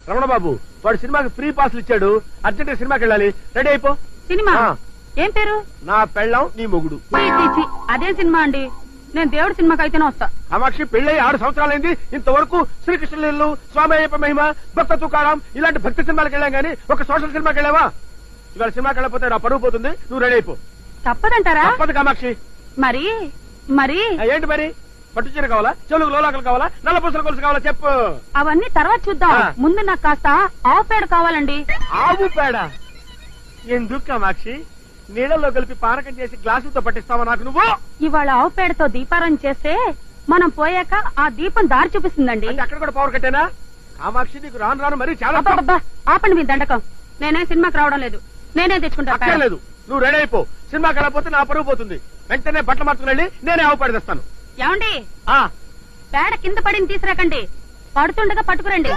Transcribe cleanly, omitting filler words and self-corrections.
రమణ బాబు వాడు సినిమాకి ఫ్రీ పాస్లు ఇచ్చాడు, అర్జెంట్ సినిమాకి వెళ్ళాలి, రెడీ అయిపో. సినిమా ఏం పేరు? నా పెళ్ళం నీ మొగుడు. అదేం సినిమా అండి? నేను దేవుడి సినిమాకి అయితేనే వస్తా. కామాక్షి పెళ్ళై 6 సంవత్సరాలైంది, ఇంతవరకు శ్రీకృష్ణలీలు, స్వామి అయ్యప్ప మహిమ, భక్త తుకారాం ఇలాంటి భక్తి సినిమాలకు వెళ్ళాం గానీ ఒక సోషల్ సినిమాకి వెళ్ళావా? ఇవాళ సినిమాకి వెళ్ళకపోతే నా పరువు పోతుంది, నువ్వు రెడీ అయిపో. తప్పదంటారా? తప్పదు కామాక్షి. మరి మరి ఏంటి మరి? పట్టు చీర కావాలా, చెవులకు లోలాకలు కావాలా, నల్ల పూసల గొలుసు కావాలా చెప్పు. అవన్నీ తర్వాత చూద్దాం, ముందు నాకు కాస్త ఆవు పేడ కావాలండి. ఆవు పేడ ఎందుకు కామాక్షి? నీళ్ళలో కలిపి పానకం చేసి గ్లాసులతో పట్టిస్తావా నాకు నువ్వు? ఇవాళ ఆవు పేడతో దీపారం చేస్తే మనం పోయాక ఆ దీపం దారి చూపిస్తుందండి. అక్కడ కూడా పవర్ కట్టేనా? కామాక్షి నీకు రాను రాను మరి చాలా. ఆపండి మీ దండకం, నేనే సినిమాకి రావడం లేదు, నేనే తెచ్చుకుంటా. లేదు, నువ్వు రెడీ అయిపో. సినిమాకి వెళ్ళకపోతే నా పరువు పోతుంది. వెంటనే బట్టలు మార్చుకుని నేనే ఆవు పేడ తెస్తాను. ఏమండి, పేడ కింద పడింది తీసుకురాకండి, పడుతుండగా పట్టుకురండి.